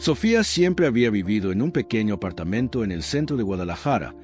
Sofía siempre había vivido en un pequeño apartamento en el centro de Guadalajara,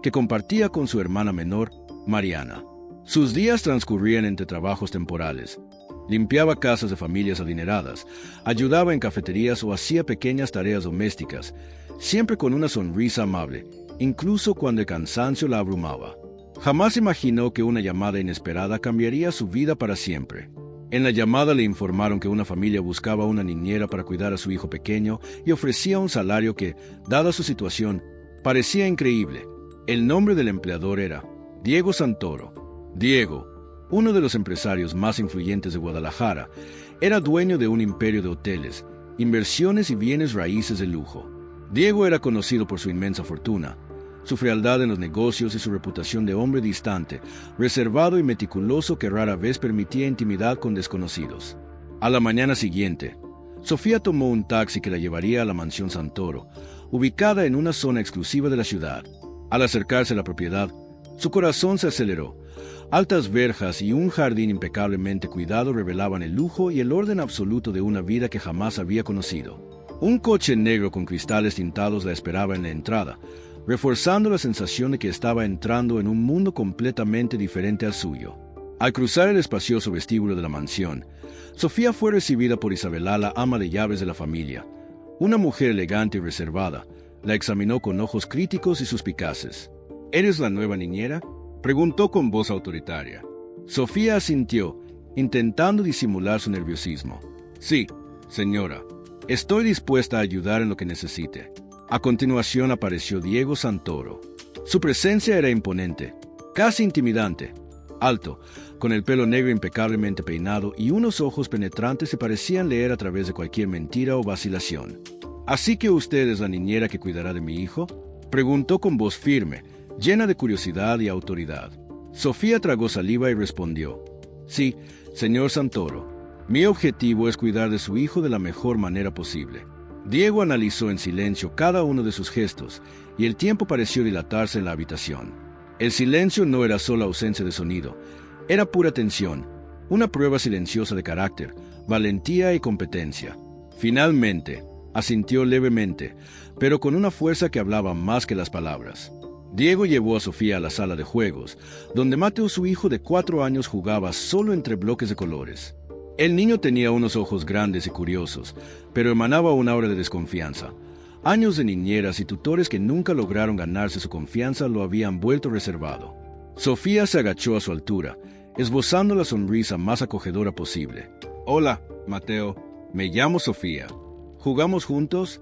que compartía con su hermana menor, Mariana. Sus días transcurrían entre trabajos temporales. Limpiaba casas de familias adineradas, ayudaba en cafeterías o hacía pequeñas tareas domésticas, siempre con una sonrisa amable, incluso cuando el cansancio la abrumaba. Jamás imaginó que una llamada inesperada cambiaría su vida para siempre. En la llamada le informaron que una familia buscaba una niñera para cuidar a su hijo pequeño y ofrecía un salario que, dada su situación, parecía increíble. El nombre del empleador era Diego Santoro. Diego, uno de los empresarios más influyentes de Guadalajara, era dueño de un imperio de hoteles, inversiones y bienes raíces de lujo. Diego era conocido por su inmensa fortuna, su frialdad en los negocios y su reputación de hombre distante, reservado y meticuloso que rara vez permitía intimidad con desconocidos. A la mañana siguiente, Sofía tomó un taxi que la llevaría a la mansión Santoro, ubicada en una zona exclusiva de la ciudad. Al acercarse a la propiedad, su corazón se aceleró. Altas verjas y un jardín impecablemente cuidado revelaban el lujo y el orden absoluto de una vida que jamás había conocido. Un coche negro con cristales tintados la esperaba en la entrada, reforzando la sensación de que estaba entrando en un mundo completamente diferente al suyo. Al cruzar el espacioso vestíbulo de la mansión, Sofía fue recibida por Isabela, la ama de llaves de la familia. Una mujer elegante y reservada, la examinó con ojos críticos y suspicaces. ¿Eres la nueva niñera?, preguntó con voz autoritaria. Sofía asintió, intentando disimular su nerviosismo. Sí, señora. Estoy dispuesta a ayudar en lo que necesite. A continuación apareció Diego Santoro. Su presencia era imponente, casi intimidante. Alto, con el pelo negro impecablemente peinado y unos ojos penetrantes que parecían leer a través de cualquier mentira o vacilación. ¿Así que usted es la niñera que cuidará de mi hijo?, preguntó con voz firme, llena de curiosidad y autoridad. Sofía tragó saliva y respondió: Sí, señor Santoro. Mi objetivo es cuidar de su hijo de la mejor manera posible. Diego analizó en silencio cada uno de sus gestos, y el tiempo pareció dilatarse en la habitación. El silencio no era solo ausencia de sonido, era pura tensión, una prueba silenciosa de carácter, valentía y competencia. Finalmente, asintió levemente, pero con una fuerza que hablaba más que las palabras. Diego llevó a Sofía a la sala de juegos, donde Mateo, su hijo de 4 años, jugaba solo entre bloques de colores. El niño tenía unos ojos grandes y curiosos, pero emanaba una aura de desconfianza. Años de niñeras y tutores que nunca lograron ganarse su confianza lo habían vuelto reservado. Sofía se agachó a su altura, esbozando la sonrisa más acogedora posible. Hola, Mateo. Me llamo Sofía. ¿Jugamos juntos?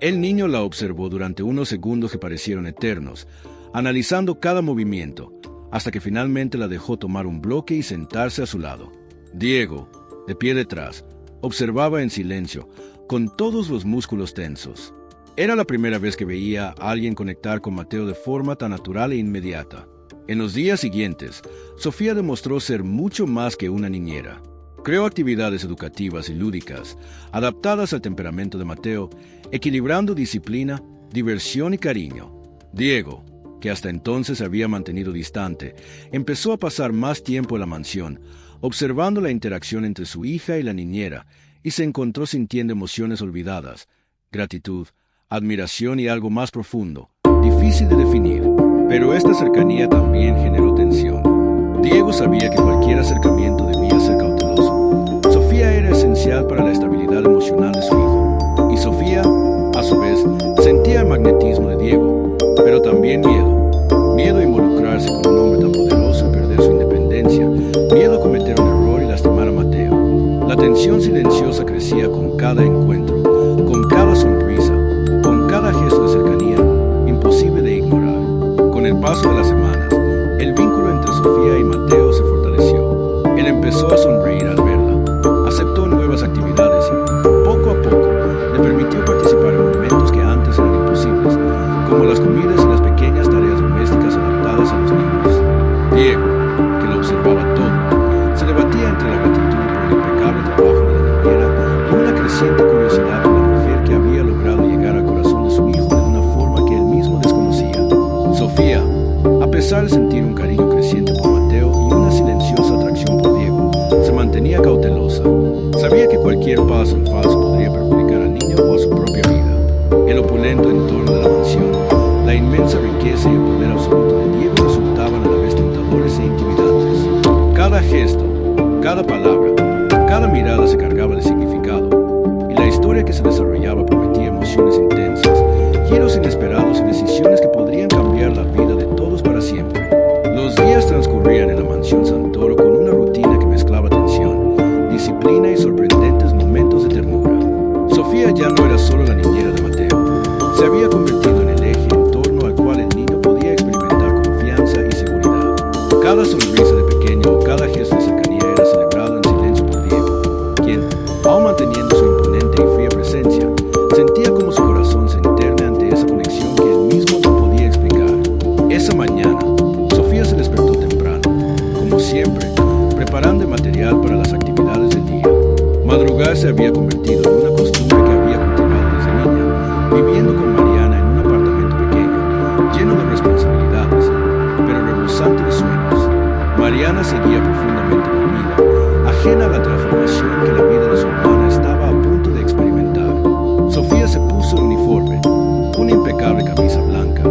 El niño la observó durante unos segundos que parecieron eternos, analizando cada movimiento, hasta que finalmente la dejó tomar un bloque y sentarse a su lado. Diego, de pie detrás, observaba en silencio, con todos los músculos tensos. Era la primera vez que veía a alguien conectar con Mateo de forma tan natural e inmediata. En los días siguientes, Sofía demostró ser mucho más que una niñera. Creó actividades educativas y lúdicas, adaptadas al temperamento de Mateo, equilibrando disciplina, diversión y cariño. Diego, que hasta entonces se había mantenido distante, empezó a pasar más tiempo en la mansión, observando la interacción entre su hija y la niñera, y se encontró sintiendo emociones olvidadas, gratitud, admiración y algo más profundo, difícil de definir. Pero esta cercanía también generó tensión. Diego sabía que cualquier acercamiento debía ser cauteloso. Sofía era esencial para la estabilidad emocional de su hijo, y Sofía, a su vez, sentía el magnetismo de Diego, pero también miedo. Miedo a involucrarse con un hombre tan poderoso y perder su independencia, miedo a cometer un error y lastimar a Mateo. La tensión silenciosa crecía con cada encuentro, con cada sonrisa, con cada gesto de cercanía, imposible de ignorar. Con el paso de las semanas, el vínculo entre Sofía y Mateo se fortaleció. Él empezó a sonreír al verla, aceptó nuevas actividades y, poco a poco, le permitió participar en momentos que antes eran imposibles, como las comidas y las pequeñas tareas domésticas adaptadas a los niños. Diego, que lo observaba todo, se debatía entre la gratitud por el impecable trabajo de la niñera y una creciente curiosidad por la mujer que había logrado llegar al corazón de su hijo de una forma que él mismo desconocía. Sofía, a pesar El opulento entorno de la mansión, la inmensa riqueza y el poder absoluto de Diego resultaban a la vez tentadores e intimidantes. Cada gesto, cada palabra, cada mirada se cargaba de significado, y la historia que se desarrollaba prometía emociones intensas, giros inesperados y decisiones que podrían cambiar la vida de todos para siempre. Los días transcurrían en la mansión Santoro con una rutina que mezclaba tensión, disciplina y sorprendentes momentos de ternura. Sofía ya no era solo la niñera de Mateo, se había convertido en el eje en torno al cual el niño podía experimentar confianza y seguridad. Cada sonrisa de pequeño o cada gesto de cercanía era celebrado en silencio por Diego, quien, aún manteniendo su imponente y fría presencia, sentía como su corazón se enterne ante esa conexión que él mismo no podía explicar. Esa mañana, Sofía se despertó temprano, como siempre, preparando el material para las actividades del día. Madrugar se había convertido en una costumbre que había cultivado desde niña, viviendo con Mariana en un apartamento pequeño, lleno de responsabilidades, pero rebosante de sueños. Mariana seguía profundamente dormida, ajena a la transformación que la vida de su hermana estaba a punto de experimentar. Sofía se puso el uniforme, una impecable camisa blanca,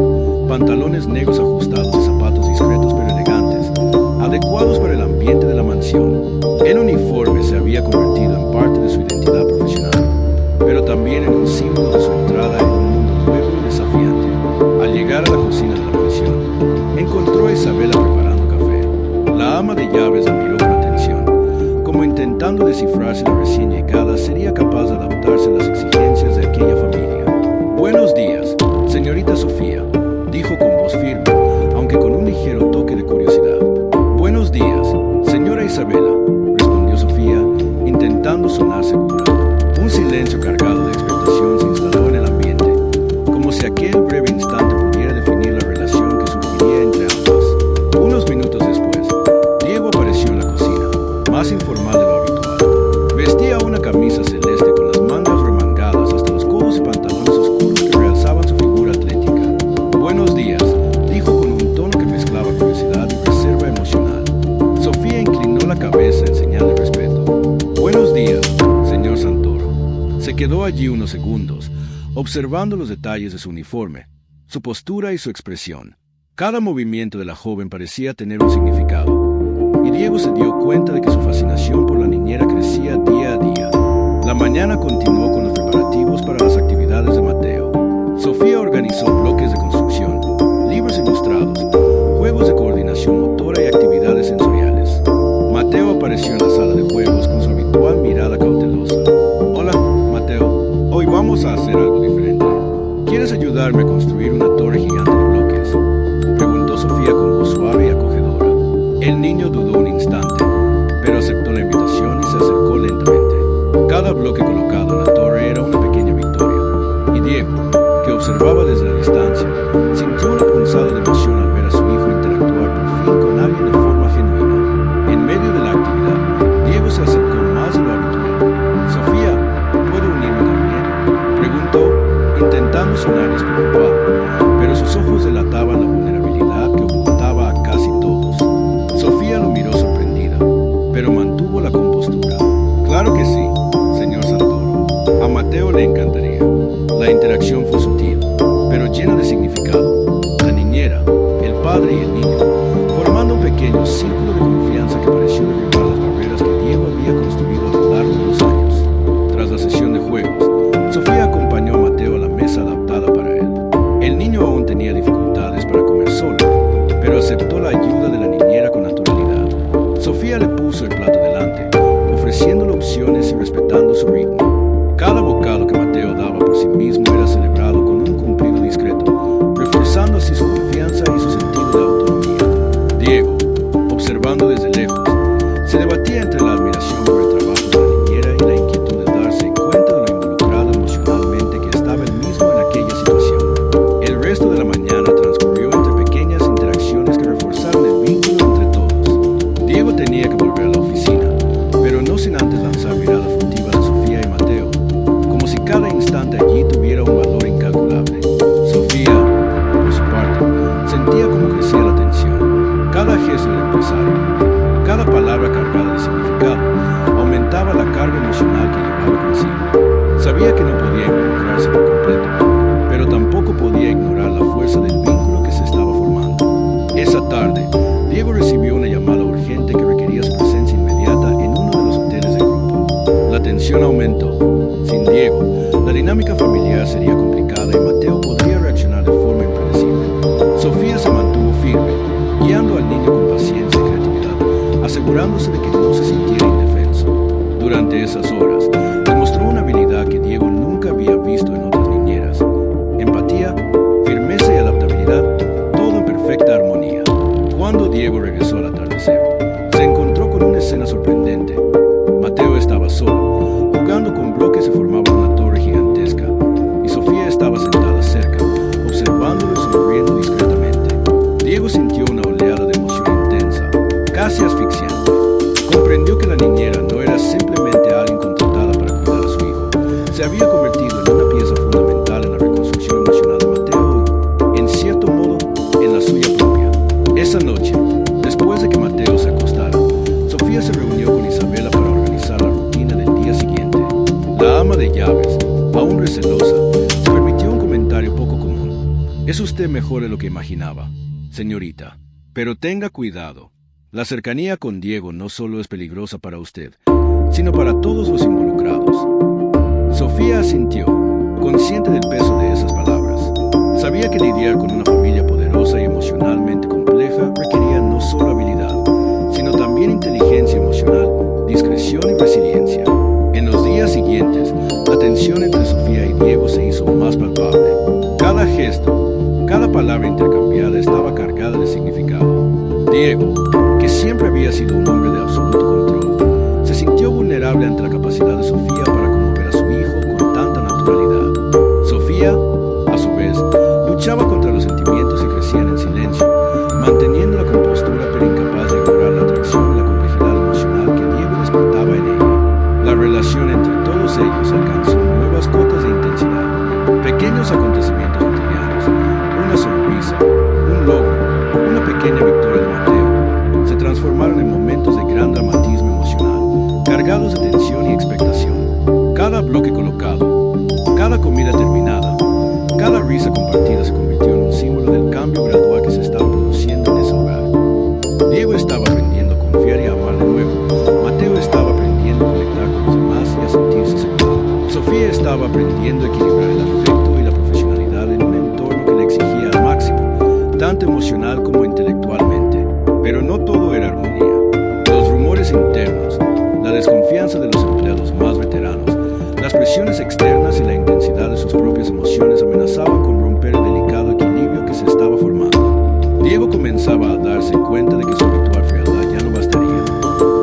pantalones negros ajustados y zapatos discretos pero elegantes, adecuados para el ambiente de la mansión. El uniforme se había convertido en parte de su identidad profesional, pero también en un símbolo de su entrada en un mundo nuevo y desafiante. Al llegar a la cocina de la mansión, encontró a Isabela preparando café. La ama de llaves la miró con atención, como intentando descifrar si la recién llegada sería capaz de adaptarse a las exigencias de aquella familia. «Buenos días, señorita Sofía», dijo con voz firme, aunque con un ligero toque de curiosidad. «Buenos días, señora Isabela», respondió Sofía, intentando sonar segura. Un silencio cargado de expectación se instaló en el ambiente, como si aquel breve instante pudiera definir la relación que surgiría entre ambas. Unos minutos después, Diego apareció en la cocina, más informal de lo habitual. Vestía una camisa celeste con las mangas remangadas hasta los codos y pantalones oscuros que realzaban su figura atlética. «Buenos días», dijo con un tono que mezclaba curiosidad y reserva emocional. Sofía inclinó la cabeza en señal de respeto. «Buenos días, señor Santoro». Se quedó allí unos segundos, observando los detalles de su uniforme, su postura y su expresión. Cada movimiento de la joven parecía tener un significado, y Diego se dio cuenta de que su fascinación por la niñera crecía día a día. La mañana continuó con los preparativos para las actividades de Mateo. Sofía organizó bloques de construcción, libros ilustrados, juegos de coordinación motora y actividades sensoriales. Mateo apareció en la sala de juegos con su habitual mirada cautelosa. «Hola, Mateo. Hoy vamos a hacer algo diferente. ¿Quieres ayudarme a construir una torre gigante de bloques?», preguntó Sofía con voz suave y acogedora. El niño dudó un instante, pero aceptó la invitación y se acercó lentamente. Cada bloque colocado en la torre era una pequeña victoria, y Diego, que observaba desde la distancia, sintió una punzada de emoción al ver a su hijo interactuar por fin con alguien de forma genuina. En medio de la actividad, Diego se acercó más de lo habitual. «Sofía, ¿puedo unirme también?», preguntó, intentando sonar despreocupado, pero sus ojos delataban la vulnerabilidad que ocultaba a casi todos. Sofía lo miró sorprendida, pero mantuvo la compostura. «Claro que sí, señor Santoro. A Mateo le encantaría». La interacción fue sutil, pero llena de significado. La niñera, el padre y el niño, formando un pequeño círculo de confianza que pareció derribar las barreras que Diego había construido a lo largo de los años. Tras la sesión de juegos, Sofía acompañó a Mateo a la mesa adaptada para él. El niño aún tenía dificultades para comer solo, pero aceptó la ayuda de la niñera con naturalidad. Sofía le puso el plato delante, ofreciéndole opciones y respetando su ritmo. Cada bocado que Mateo daba por sí mismo era celebrado con un cumplido discreto, reforzando así su confianza y su sentido de autonomía. Diego, observando desde lejos, se debatía entre la admiración por el trabajo de la niñera y la inquietud de darse cuenta de lo involucrado emocionalmente que estaba él mismo en aquella situación. El resto de la mañana transcurrió entre pequeñas interacciones que reforzaron el vínculo entre todos. Diego tenía que volver a la oficina, pero no sin antes lanzar miradas furtivas a Sofía y Mateo, como si cada instante allí tuviera un valor incalculable. Sofía, por su parte, sentía cómo crecía la tensión. Cada gesto del empresario, cada palabra cargada de significado, aumentaba la carga emocional que llevaba consigo. Sabía que no podía involucrarse por completo, tensión aumentó. Sin Diego, la dinámica familiar sería complicada y Mateo podría reaccionar de forma impredecible. Sofía se mantuvo firme, guiando al niño con paciencia y creatividad, asegurándose de que no se sintiera indefenso. Durante esas horas, demostró una habilidad que Diego nunca había visto en otras niñeras: empatía, firmeza y adaptabilidad, todo en perfecta armonía. Cuando Diego regresó al atardecer, se encontró con una escena sorprendente. Mateo estaba solo, jugando con bloques que formaban una torre gigantesca, y Sofía estaba sentada cerca, observándolo y sonriendo discretamente. Diego sintió una oleada de emoción intensa, casi asfixiante. Comprendió que la niñera no era simplemente alguien contratada para cuidar a su hijo. Se había convertido en una pieza fundamental en la reconstrucción emocional de Mateo y, en cierto modo, en la suya propia. Esa noche, después de que Mateo se acostara, Sofía se reunió con Isabela para organizar la rutina del día siguiente. La ama de llaves, aún recelosa, se permitió un comentario poco común. Es usted mejor de lo que imaginaba, señorita. Pero tenga cuidado. La cercanía con Diego no solo es peligrosa para usted, sino para todos los involucrados. Sofía asintió, consciente del peso de esas palabras. Sabía que lidiar con una familia poderosa y emocionalmente compleja requería no solo habilidad, sino también inteligencia emocional, discreción y resiliencia. En los días siguientes, la tensión entre Sofía y Diego se hizo más palpable. Cada gesto, cada palabra intercambiada estaba cargada de significado. Diego, que siempre había sido un hombre de absoluto control, se sintió vulnerable ante la capacidad de Sofía para conmover a su hijo con tanta naturalidad. Sofía, a su vez, luchaba contra los sentimientos que crecían en silencio, manteniendo la compostura pero incapaz de ignorar la atracción y la complejidad emocional que Diego despertaba en ella. La relación entre todos ellos alcanzó nuevas cotas de intensidad. Pequeños acontecimientos cotidianos, una sonrisa, un logro, una pequeña victoria de Mateo, se transformaron en momentos de gran dramatismo emocional, cargados de tensión y expectación. Cada bloque colocado, cada comida terminada, cada risa compartida se convirtió en un símbolo del cambio gradual que se estaba produciendo en ese hogar. Diego estaba aprendiendo a confiar y a amar de nuevo. Mateo estaba aprendiendo a conectar con los demás y a sentirse seguro. Sofía estaba aprendiendo a equilibrar el afecto y la profesionalidad en un entorno que le exigía al máximo, tanto emocional como intelectualmente. Pero no todo era armonía. Los rumores internos, la desconfianza de los empleados más veteranos, las presiones externas y la intensidad de sus propias emociones amenazaban con romper el delicado equilibrio que se estaba formando. Diego comenzaba a darse cuenta de que su habitual frialdad ya no bastaría.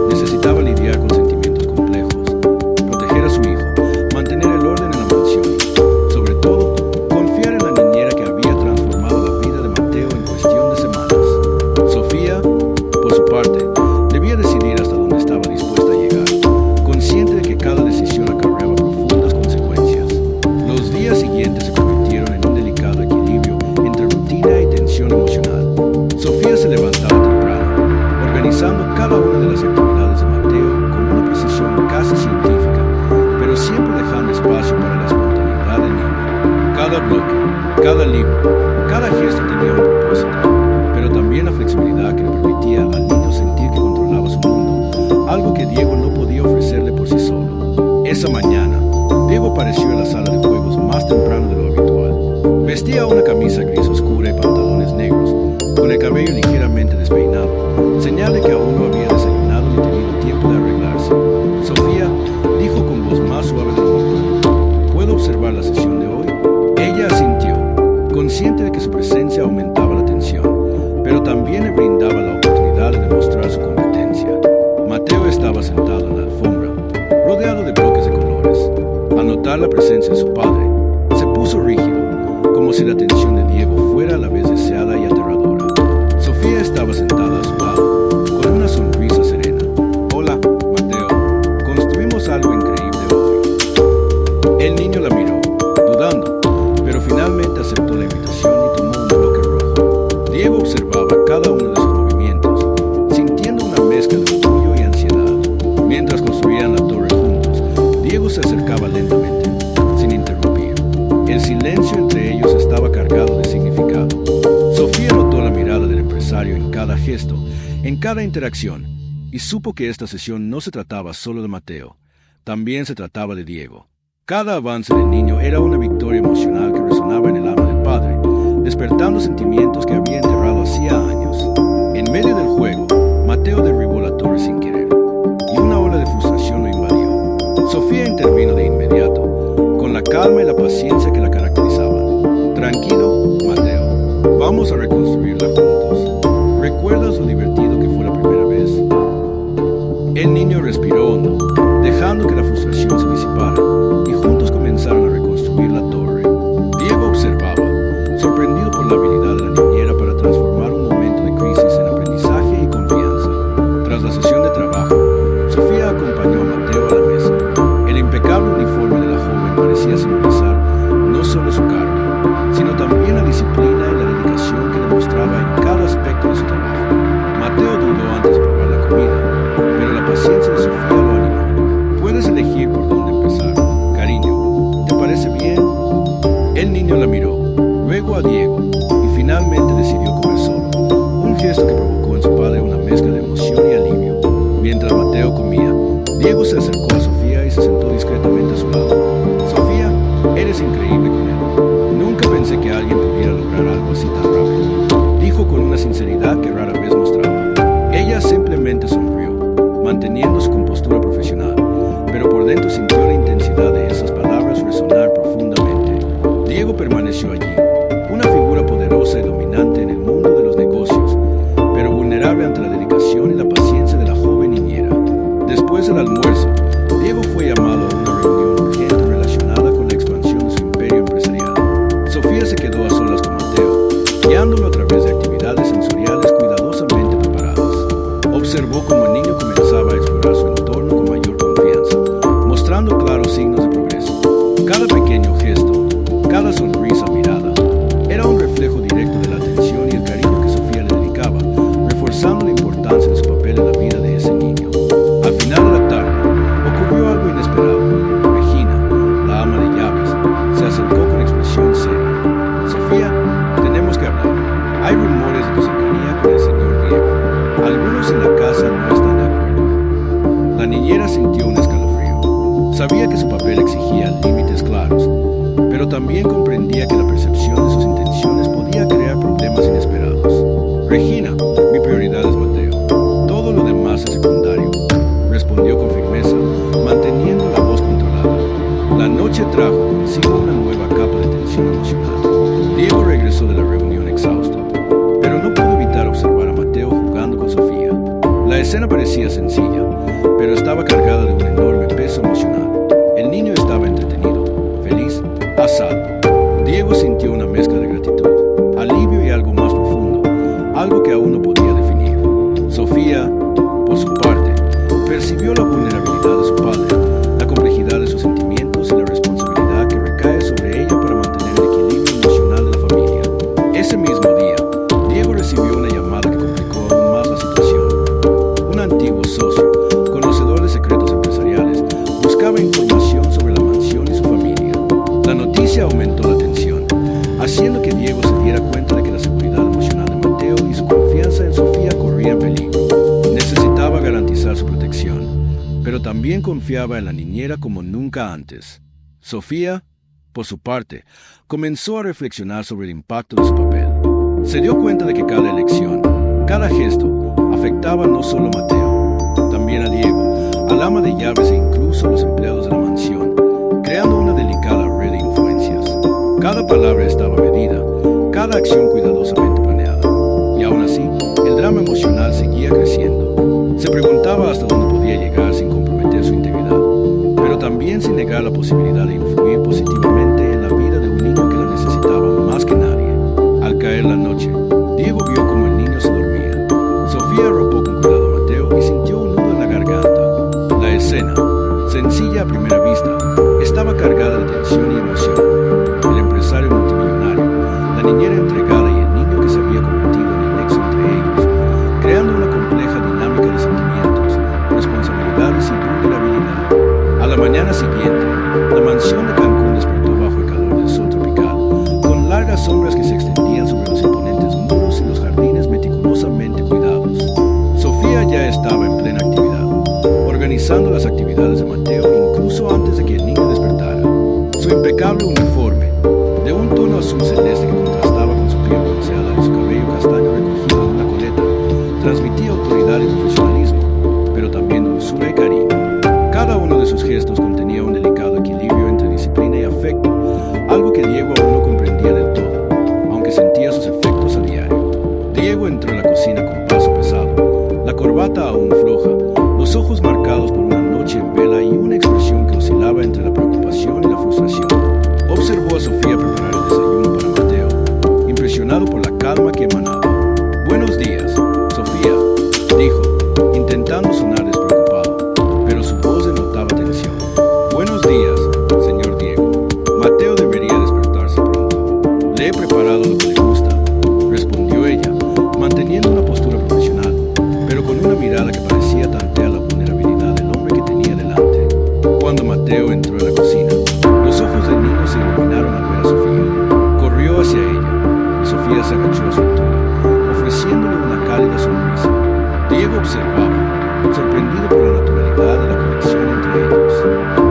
Necesitaba lidiar con sentimientos complejos, proteger a su hijo, mantener el orden en la mansión y, sobre todo, confiar en la niñera que había transformado la vida de Mateo en cuestión de semanas. Sofía, por su parte, debía decidir hasta dónde estaba dispuesta a llegar, consciente de que cada decisión acarreaba profundas consecuencias. Los días siguientes se convirtieron en un delicado equilibrio entre rutina y tensión emocional. Sofía se levantaba temprano, organizando cada una de las actividades de Mateo con una precisión casi científica, pero siempre dejando espacio para la espontaneidad del niño. Cada bloque, cada libro, cada gesto tenía un propósito, pero también la flexibilidad que le permitía al niño sentir que controlaba su mundo, algo que Diego no podía ofrecerle por sí solo. Esa mañana, Diego apareció en la sala de juegos más temprano de lo habitual. Vestía una camisa gris oscura y pantalones negros, con el cabello ligeramente despeinado, señal de que aún no había desayunado ni tenido tiempo de arreglarse. Sofía dijo con voz más suave de lo normal: ¿puedo observar la sesión de hoy? Ella asintió, consciente de que su presencia aumentaba la tensión, pero también le brindaba la oportunidad de demostrar su competencia. Mateo estaba sentado en la alfombra, rodeado de bloques de colores. Al notar la presencia de su padre, se puso rígido, como si la atención de Diego fuera a la vez deseada y aterradora. Sofía estaba sentada a su lado, con una sonrisa serena. Hola, Mateo. Construimos algo increíble hoy. El niño la miró, dudando, pero finalmente aceptó la invitación y tomó un bloque rojo. Diego observaba cada uno de sus movimientos, sintiendo una mezcla de orgullo y ansiedad. Mientras construían la torre juntos, Diego se acercaba lentamente, sin interrumpir. El silencio entre ellos estaba cargado de significado. Sofía notó la mirada del empresario en cada gesto, en cada interacción, y supo que esta sesión no se trataba solo de Mateo. también se trataba de Diego. Cada avance del niño era una victoria emocional que resonaba en el alma del padre, despertando sentimientos que había enterrado hacía años. En medio del juego, Mateo derribó la torre sin querer, y una ola de frustración lo invadió. Sofía intervino de inmediato, con la calma y la paciencia que la caracterizaban. Tranquilo, Mateo, vamos a reconstruirla juntos. ¿Recuerdas lo divertido que fue la primera vez? El niño respiró hondo, dejando que la frustración se disipara, y juntos comenzaron a reconstruir la torre. Diego observaba, sorprendido por la habilidad de la niñera para transformar un momento de crisis en aprendizaje y confianza. Tras la sesión de trabajo, Sofía acompañó a Mateo a la mesa. El impecable uniforme de la joven parecía simbolizar no solo su cargo, sino también la disciplina y la dedicación que demostraba en cada aspecto de su trabajo. Mateo dudó antes de probar la comida, pero la paciencia de Sofía lo animó. Puedes elegir por dónde empezar. Cariño, ¿te parece bien? El niño la miró, luego a Diego, y finalmente decidió comer solo. Un gesto que provocó en su padre una mezcla de emoción y alivio. Mientras Mateo comía, Diego se acercó a Sofía y se sentó discretamente a su lado. Sofía, eres increíble con él. Nunca pensé que alguien pudiera lograr algo así tan rápido, dijo con una sinceridad que rara vez mostraba. Ella simplemente sonrió, manteniendo su compostura profesional, pero por dentro sintió la intensidad de esas palabras resonar profundamente. Diego permaneció allí, una figura poderosa y dominante en el mundo de los negocios, pero vulnerable ante la dedicación y la paciencia de la joven niñera. Después del almuerzo, Diego fue llamado a una reunión urgente relacionada con la expansión de su imperio empresarial. Sofía se quedó a solas con Mateo, guiándolo a través de actividades sensoriales cuidadosamente preparadas. Observó cómo el niño comenzaba a explorar su entorno con mayor confianza, mostrando claros signos de progreso. Cada pequeño gesto, cada sonrisa mirada, era un reflejo directo de la atención y el cariño que Sofía le dedicaba, reforzando la importancia de su papel en la vida de ese niño. Al final de la tarde, ocurrió algo inesperado. Regina, la ama de llaves, se acercó con expresión seria. Sofía, tenemos que hablar. Hay rumores de tu cercanía con el señor Diego. Algunos en la casa no están de acuerdo. La niñera sintió un escalofrío. Sabía que su papel exigía límites claros, pero también comprendía que la percepción de sus intenciones podía crear problemas inesperados. Regina, mi prioridad es Mateo. Todo lo demás es secundario, respondió con firmeza, manteniendo la voz controlada. La noche trajo consigo una nueva capa de tensión emocional. Diego regresó de la reunión exhausto, pero no pudo evitar observar a Mateo jugando con Sofía. La escena parecía sencilla, pero estaba cargada de un enorme peso emocional. El niño estaba entretenido, feliz, a salvo. Diego sintió una mezcla de gratitud, alivio y algo más profundo, algo que aún no podía definir. Sofía, por su parte, percibió la vulnerabilidad de su padre, la complejidad de sus sentimientos y la responsabilidad que recae sobre ella para mantener el equilibrio emocional de la familia. Ese mismo día, Diego recibió una llamada que complicó aún más la situación. Un antiguo socio, conocedor de secretos empresariales, buscaba información sobre la mansión y su familia. La noticia aumentó la tensión, haciendo que Diego se diera cuenta de que la seguridad emocional de Mateo y su confianza en Sofía corrían peligro. Necesitaba garantizar su protección, pero también confiaba en la niñera como nunca antes. Sofía, por su parte, comenzó a reflexionar sobre el impacto de su papel. Se dio cuenta de que cada elección, cada gesto, afectaba no solo a Mateo, también a Diego, al ama de llaves e incluso a los empleados de la mansión, creando una delicada red de influencias. Cada palabra estaba medida, cada acción cuidadosamente planeada. Y aún así, el drama emocional seguía creciendo. Se preguntaba hasta dónde podía llegar sin comprometer su integridad, pero también sin negar la posibilidad de influir positivamente en la vida de un niño que la necesitaba más que nadie. Al caer la noche, Diego vio cómo el niño se dormía. Sofía arropó con cuidado a Mateo y sintió un nudo en la garganta. La escena, sencilla a primera vista, estaba cargada de tensión y emoción. El empresario multimillonario, la niñera entregada y el niño que se había convertido en el nexo entre ellos, creando una compleja dinámica de sentimientos, responsabilidades y vulnerabilidad. A la mañana siguiente, la mansión de Cancún despertó bajo el calor del sol tropical, con largas sombras que se extendían sobre los imponentes muros y los jardines meticulosamente cuidados. Sofía ya estaba en plena actividad, organizando las actividades de Mateo, impecable uniforme, de un tono azul celeste que contrastaba con su piel bronceada y su cabello castaño recogido en una coleta, transmitía autoridad y profesionalismo, pero también dulzura y cariño. Cada uno de sus gestos contenía un delicado equilibrio entre disciplina y afecto, algo que Diego aún no comprendía del todo, aunque sentía sus efectos a diario. Diego entró en la cocina con paso pesado, la corbata aún floja, los ojos marcados por una noche en vela y una expresión que oscilaba entre la preocupación y la frustración. Observó a Sofía preparar el desayuno para Mateo, impresionado por la calma que emanaba. «Buenos días, Sofía», dijo, intentando sonar despreocupado, pero su voz denotaba tensión. «Buenos días, señor Diego. Mateo debería despertarse pronto. Le he preparado lo que le gusta», respondió ella, manteniendo una postura profesional, pero con una mirada que parecía tantear la vulnerabilidad del hombre que tenía delante. Cuando Mateo entró en la cocina, los ojos del niño se iluminaron al ver a Sofía. Corrió hacia ella, y Sofía se agachó a su altura, ofreciéndole una cálida sonrisa. Diego observaba, sorprendido por la naturalidad de la conexión entre ellos.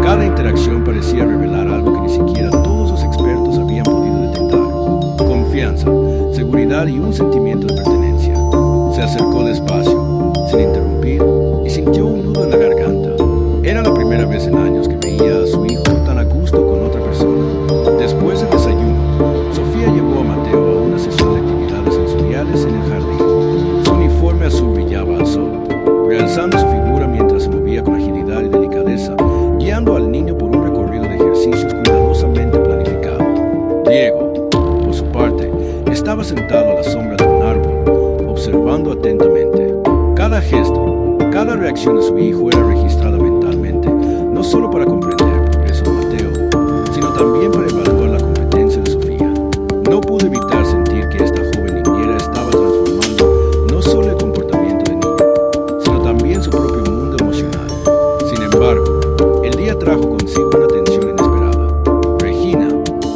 Cada interacción parecía revelar algo que ni siquiera todos los expertos habían podido detectar: confianza, seguridad y un sentimiento de pertenencia. Se acercó despacio, sin interrumpir, y sintió un nudo en la garganta. Era la primera vez en años que veía a su hijo tan a gusto con otra persona. Después del desayuno, Sofía llevó a Mateo a una sesión de actividades sensoriales en el jardín. Su uniforme azul brillaba al sol, realzando su figura mientras se movía con agilidad y delicadeza, guiando al niño por un recorrido de ejercicios cuidadosamente planificado. Diego, por su parte, estaba sentado a la sombra de un árbol, observando atentamente. Cada gesto, cada reacción de su hijo era registrada mentalmente, no solo para comprender el progreso de Mateo, sino también para evaluar la competencia de Sofía. No pudo evitar sentir que esta joven niñera estaba transformando no solo el comportamiento del niño, sino también su propio mundo emocional. Sin embargo, el día trajo consigo una tensión inesperada. Regina,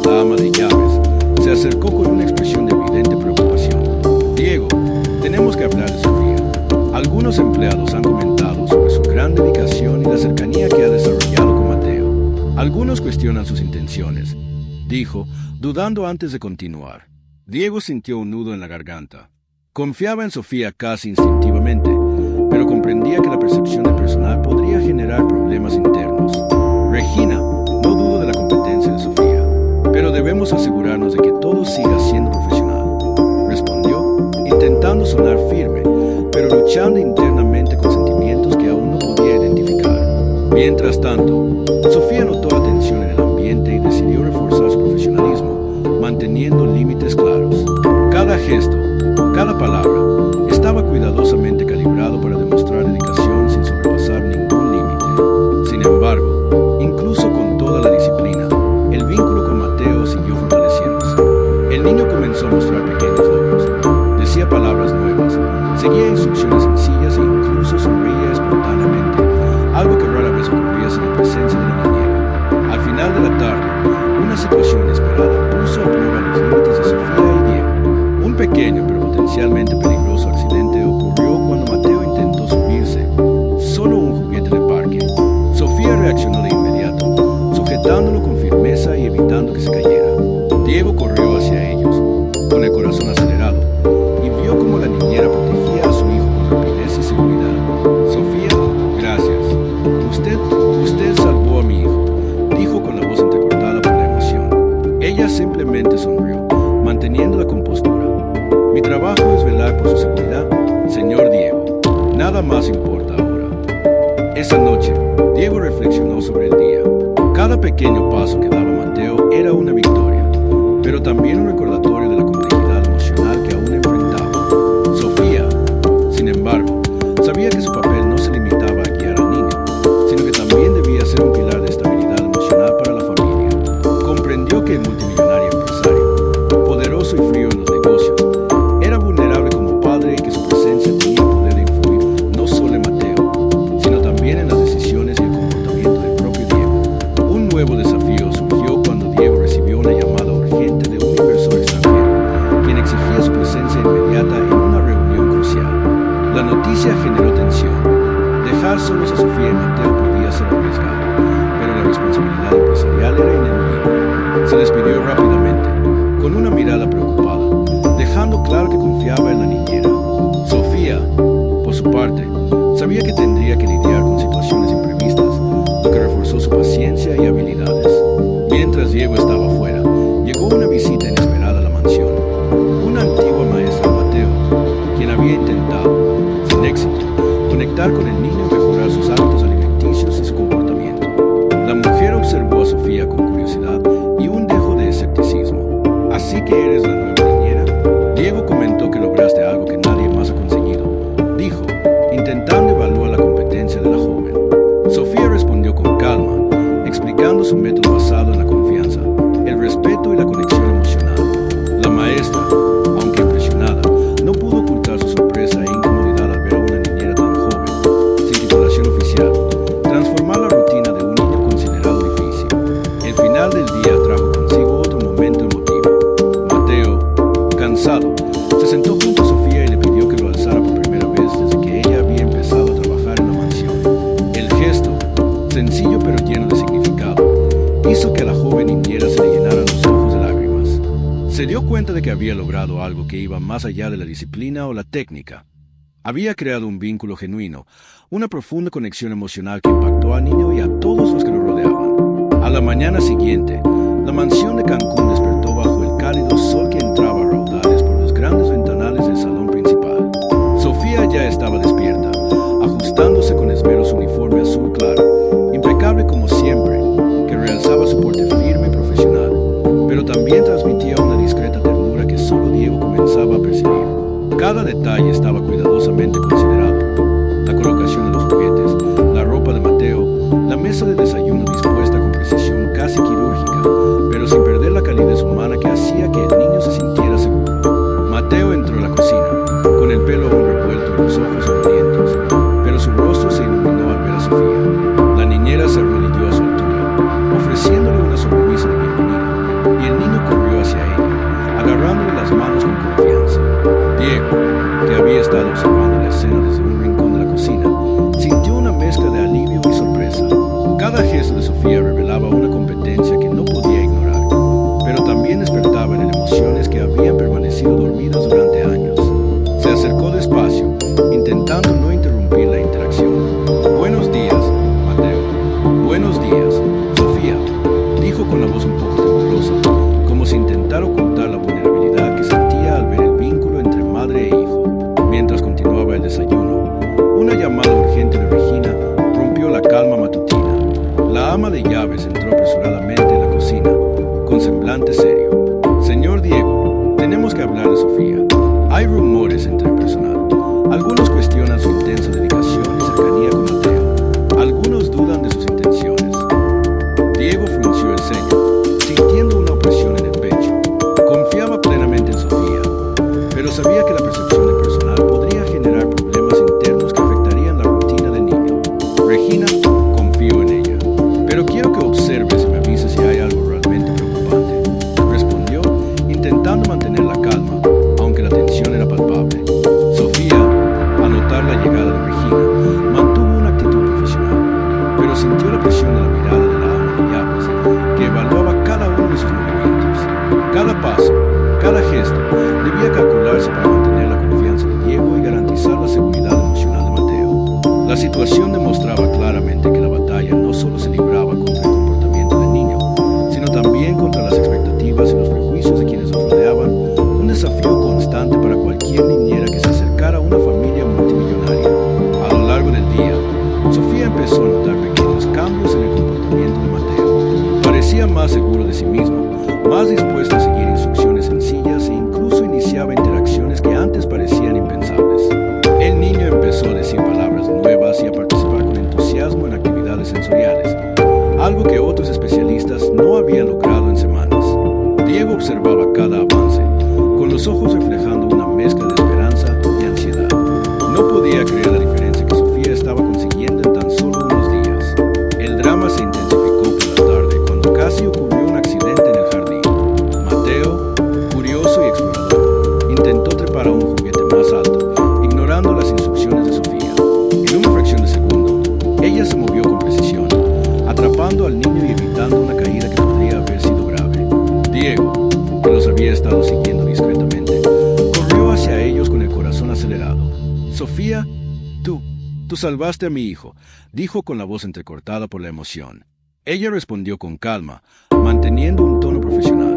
la ama de llaves, se acercó con una expresión de evidente preocupación. «Diego, tenemos que hablar de Sofía. Algunos empleados han comentado sobre su gran dedicación y la cercanía que ha desarrollado con Mateo. Algunos cuestionan sus intenciones», dijo, dudando antes de continuar. Diego sintió un nudo en la garganta. Confiaba en Sofía casi instintivamente, pero comprendía que la percepción del personal podría generar problemas internos. «Regina, no dudo de la competencia de Sofía, pero debemos asegurarnos de que todo siga siendo profesional», respondió, intentando sonar firme, pero luchando internamente con sentimientos que aún no podía identificar. Mientras tanto, Sofía notó la tensión en el ambiente y decidió reforzar su profesionalismo, manteniendo límites claros. Cada gesto, cada palabra, estaba cuidadosamente calibrado para demostrar dedicación sin sobrepasar ningún límite. Sin embargo, incluso con toda la disciplina, el vínculo con Mateo siguió fortaleciéndose. El niño comenzó a mostrar pequeños logros, decía palabras nuevas, seguía instrucciones sencillas e incluso sonreía espontáneamente, algo que rara vez ocurría sin la presencia de la niñera. Al final de la tarde, una situación inesperada puso a prueba los límites de Sofía y Diego. Un pequeño pero potencialmente peligroso accidente ocurrió cuando Mateo intentó subirse, solo un juguete de parque. Sofía reaccionó de inmediato, sujetándolo con firmeza y evitando que se cayera. Diego corrió hacia ellos, con el corazón acelerado, y vio cómo la niñera protegía a su hijo con rapidez y seguridad. «Sofía, gracias. Usted salvó a mi hijo», dijo con la voz entrecortada por la emoción. Ella simplemente sonrió, manteniendo la compostura. «Mi trabajo es velar por su seguridad, señor Diego. Nada más importa ahora». Esa noche, Diego reflexionó sobre el día. Cada pequeño paso que daba Mateo era una victoria, pero también un recordatorio de la complejidad emocional que aún enfrentaba. Sofía, sin embargo, sabía que su papel no se limitaba a guiar al niño, sino que también debía ser un pilar de estabilidad emocional para la familia. Comprendió que el multimillonario empresario, poderoso y frío en los negocios, era vulnerable como padre y que su presencia tenía el poder de influir no solo en Mateo, sino también en las decisiones y el comportamiento del propio Diego. Un nuevo desafío surgió cuando Diego recibió una llamada urgente de un inversor extranjero, quien exigía su presencia inmediata en una reunión crucial. La noticia generó tensión. Dejar solos a Sofía y Mateo podía ser arriesgado, pero la responsabilidad empresarial era ineludible. Se despidió rápidamente, con una mirada preocupada, dejando claro que confiaba en la niñera. Sofía, por su parte, sabía que tendría que lidiar con situaciones imprevistas, lo que reforzó su paciencia y habilidades. Mientras Diego estaba fuera, llegó una visita inesperada a la mansión. Una antigua maestra de Mateo, quien había intentado, sin éxito, conectar con el niño y mejorar sus hábitos alimenticios y su comportamiento. La mujer observó a Sofía con curiosidad y un dejo de escepticismo. ¿Así que eres la nueva niñera? Diego comentó que lograste algo que nadie más ha conseguido, dijo, intentando evaluar la competencia de la joven. Sofía respondió con calma, explicando su método basado en la confianza, el respeto y la conexión emocional. La maestra, aunque impresionada, no pudo ocultar su sorpresa e incomodidad al ver a una niñera tan joven, sin titulación oficial, transformar la rutina de un niño considerado difícil. El final del día trajo consigo otro momento emotivo. Mateo, cansado, se sentó junto a Sofía y le pidió que lo alzara por primera vez desde que ella había empezado a trabajar en la mansión. El gesto, sencillo pero lleno de significado, hizo que a la joven niñera se le llenaran los ojos de lágrimas. Se dio cuenta de que había logrado algo que iba más allá de la disciplina o la técnica. Había creado un vínculo genuino, una profunda conexión emocional que impactó al niño y a todos los que lo rodeaban. A la mañana siguiente, la mansión de Cancún despertó bajo el cálido sol que entraba a raudales por los grandes ventanales del salón principal. Sofía ya estaba despierta, ajustándose con esmero su uniforme azul claro, impecable como siempre, que realzaba su porte firme y profesional, pero también transmitía una discreta ternura que solo Diego comenzaba a percibir. Cada detalle estaba cuidadosamente considerado. La colocación de los juguetes, la ropa de Mateo, la mesa de desayuno dispuesta con precisión casi quirúrgica, pero sin perder la calidez humana que hacía que el niño se sintiera seguro. Mateo entró a la cocina, con el pelo aún revuelto y los ojos soñolientos, pero su rostro se iluminó al ver a Sofía. La niñera se arrodilló a su altura, ofreciéndole una sonrisa de bienvenida, y el niño corrió hacia ella, agarrándole las manos con confianza. Diego, que había estado observando la escena desde un rincón de la cocina, sintió una mezcla de alivio y sorpresa. Cada gesto de Sofía revelaba una competencia que no podía ignorar, pero también despertaba en él emociones que habían permanecido dormidas durante años. Se acercó despacio, intentando no interrumpir la interacción. «Buenos días, Mateo». «Buenos días, Sofía», dijo con la voz un poco temblorosa, como si intentara ocultar la vulnerabilidad que sentía al ver el vínculo entre madre e hijo. Mientras continuaba el desayuno, una llamada urgente de Regina rompió la calma matutina. La ama de llaves entró apresuradamente en la cocina, con semblante serio. «Señor Diego, tenemos que hablar de Sofía. Hay rumores entre el personal. Algunos cuestionan su intensa dedicación y cercanía con Mateo. Algunos dudan de sus intenciones». Diego frunció el ceño, sintiendo una opresión en el pecho. Confiaba plenamente en Sofía, pero sabía que la percepción del personal podría generar problemas internos que afectarían la rutina del niño. «Regina, confío en ella, pero quiero que observes y me avises si hay algo realmente preocupante», respondió, intentando mantener la calma, aunque la tensión era palpable. Sofía, al notar la llegada de Regina, mantuvo una actitud profesional, pero sintió la presión de la mirada de la ama de llaves, que evaluaba cada uno de sus movimientos. Cada paso, cada gesto, debía calcularse para mantener la confianza de Diego y garantizar la seguridad emocional de Mateo. La situación demostraba claramente que la batalla no solo se libraba contra el comportamiento del niño, sino también contra las expectativas y los prejuicios de quienes los rodeaban, un desafío constante para cualquier niñera que se acercara a una familia multimillonaria. A lo largo del día, Sofía empezó a notar pequeños cambios en el comportamiento de Mateo. Parecía más seguro de sí mismo, más dispuesto a seguir instrucciones sencillas e incluso iniciaba interacciones que antes parecían impensables. El niño empezó a decir palabras nuevas y a participar con entusiasmo en actividades sensoriales, algo que otros especialistas no habían logrado en semanas. Diego observaba cada avance, con los ojos reflejando una mezcla de esperanza y ansiedad. No podía creer la diferencia que Sofía estaba consiguiendo en tan solo unos días. El drama se intensificó por la tarde cuando casi ocurrió un accidente en el jardín. Mateo, curioso y explorador, intentó trepar a un juguete más alto, ignorando las instrucciones de Sofía. En una fracción de segundo, ella se movió con precisión, atrapando al niño y evitando una caída que podría haber sido grave. había estado siguiendo discretamente, corrió hacia ellos con el corazón acelerado. «Sofía, tú salvaste a mi hijo», dijo con la voz entrecortada por la emoción. Ella respondió con calma, manteniendo un tono profesional.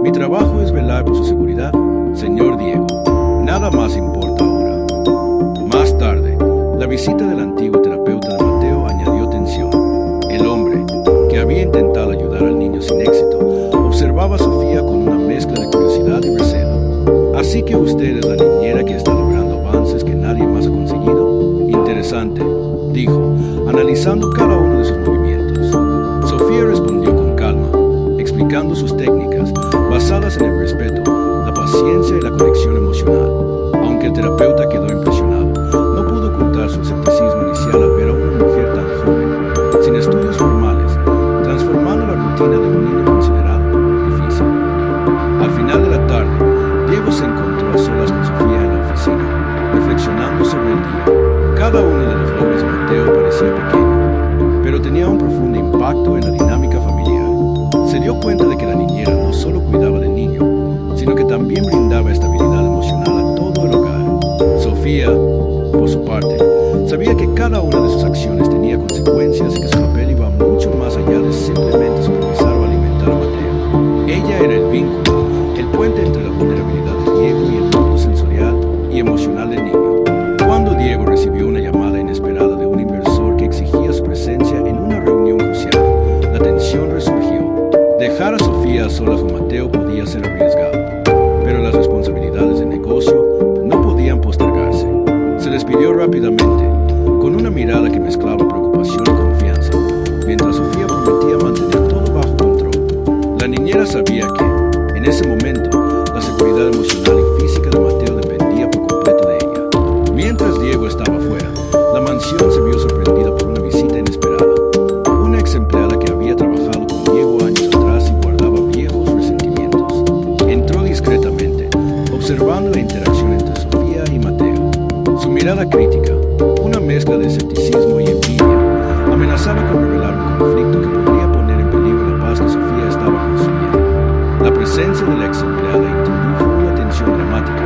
«Mi trabajo es velar por su seguridad, señor Diego. Nada más importa ahora». Más tarde, la visita del antiguo terapeuta de Mateo añadió tensión. El hombre, que había intentado ayudar al niño sin éxito, observaba a Sofía con una mezcla de curiosidad y recelo. «Así que usted es la niñera que está logrando avances que nadie más ha conseguido. Interesante», dijo, analizando cada uno de sus movimientos. Sofía respondió con calma, explicando sus técnicas, basadas en el respeto, la paciencia y la conexión emocional. Aunque el terapeuta quedó impresionado, no pudo ocultar su escepticismo inicial al ver a una mujer tan joven, sin estudios formales, transformando la rutina de un niño considerado difícil. Al final de la tarde, Diego se encontró a solas con Sofía en la oficina, reflexionando sobre el día. Cada uno de los logros de Mateo parecía pequeño, pero tenía un profundo impacto en la dinámica familiar. Se dio cuenta de que la niñera no solo cuidaba del niño, sino que también brindaba estabilidad emocional a todo el hogar. Sofía, por su parte, sabía que cada una de sus acciones tenía consecuencias y que su papel iba mucho más allá de simplemente supervisar o alimentar a Mateo. Ella era el vínculo, el puente entre la vulnerabilidad de Diego y el mundo sensorial y emocional del niño. Cuando Diego recibió una llamada inesperada de un inversor que exigía su presencia en una reunión crucial, la tensión resurgió. Dejar a Sofía a solas con Mateo podía ser arriesgado, pero las responsabilidades del negocio no podían postergarse. Se despidió rápidamente, con una mirada que mezclaba preocupación y confianza, mientras Sofía prometía mantener todo bajo control. La niñera sabía que, en ese momento, la seguridad emocional y física de Mateo dependía por completo de ella. Mientras Diego estaba fuera, la mansión se vio sorprendida por una visita inesperada. Una ex empleada que había trabajado con Diego años atrás y guardaba viejos resentimientos. Entró discretamente, observando la interacción entre Sofía y Mateo. Su mirada crítica, una mezcla de escepticismo y envidia, amenazaba con revelar un conflicto que podría poner en peligro la paz que Sofía estaba construyendo. La presencia de la ex empleada introdujo una tensión dramática,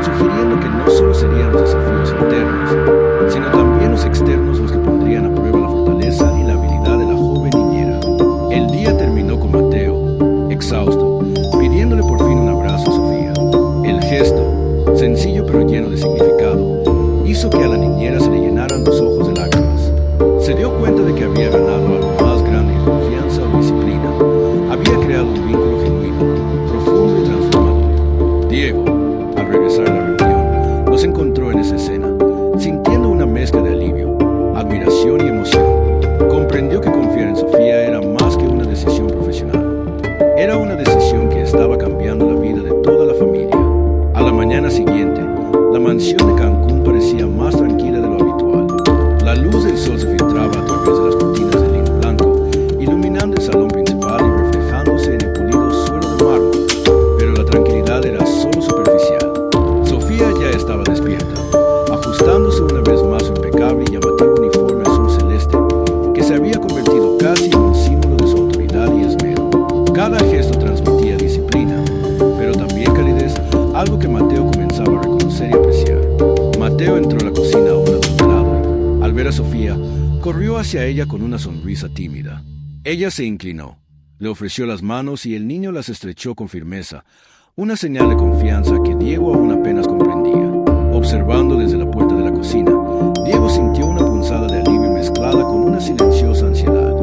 sugiriendo que no solo serían los desafíos internos, sino también los externos los que pondrían a prueba la fortaleza y la habilidad de la joven niñera. El día terminó con Mateo, exhausto, pidiéndole por fin un abrazo a Sofía. El gesto, sencillo pero lleno de significado, hizo que a la niñera se le llenaran los ojos de lágrimas. Se dio cuenta de que había ganado algo más grande que confianza o disciplina. Había creado un vínculo genuino, profundo y transformador. Diego, al regresar a la reunión, los encontró en esa escena, sintiendo una mezcla de alivio, admiración y emoción. Comprendió que confiar en Sofía era más que una decisión profesional. Era una decisión que estaba cambiando la vida de toda la familia. A la mañana siguiente, la mansión de Cancún parecía más tranquila de lo habitual. La luz del sol se filtraba a través de las cortinas de lino blanco, iluminando el salón principal y reflejándose en el pulido suelo de mármol. Pero la tranquilidad era solo superficial. Sofía ya estaba despierta, ajustándose una vez más su impecable y llamativo uniforme azul celeste, que se había convertido casi en un símbolo de su autoridad y esmero. Cada gesto transmitía disciplina, pero también calidez, algo que Mateo comenzaba a reconocer y apreciar. Mateo entró a la cocina aún adormelado. Al ver a Sofía, corrió hacia ella con una sonrisa tímida. Ella se inclinó, le ofreció las manos y el niño las estrechó con firmeza, una señal de confianza que Diego aún apenas comprendía. Observando desde la puerta de la cocina, Diego sintió una punzada de alivio mezclada con una silenciosa ansiedad.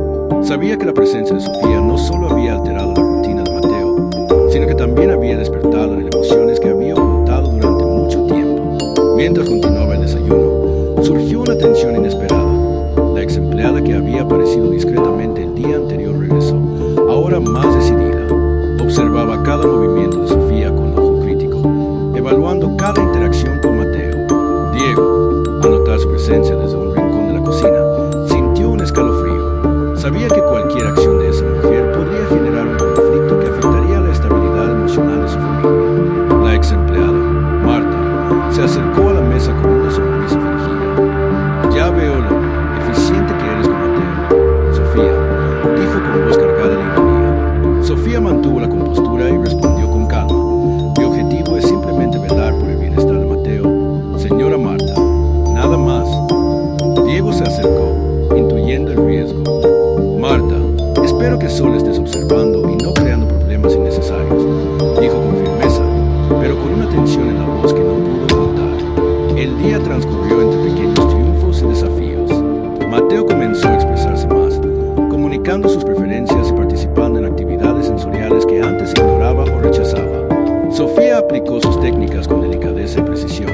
Sabía que la presencia de Sofía no solo había alterado la rutina de Mateo, sino que también había despertado en él emociones que había ocultado durante mucho tiempo. Mientras continuaba el desayuno, surgió una tensión inesperada. La ex empleada que había aparecido discretamente el día anterior regresó, ahora más decidida. Observaba cada movimiento de Sofía con ojo crítico, evaluando cada interacción con Mateo. Diego, al notar su presencia desde un rincón de la cocina, sintió un escalofrío. Sabía que cualquier acción de esa mujer podría generar un conflicto que afectaría la estabilidad emocional de su familia. La ex empleada, Marta, se acercó a la mesa con una sonrisa fingida. «Ya veo lo eficiente que eres con Mateo, Sofía», dijo con voz cargada de ironía. Sofía mantuvo la compostura y respondió con calma. necesarios, dijo con firmeza, pero con una tensión en la voz que no pudo ocultar. El día transcurrió entre pequeños triunfos y desafíos. Mateo comenzó a expresarse más, comunicando sus preferencias y participando en actividades sensoriales que antes ignoraba o rechazaba. Sofía aplicó sus técnicas con delicadeza y precisión,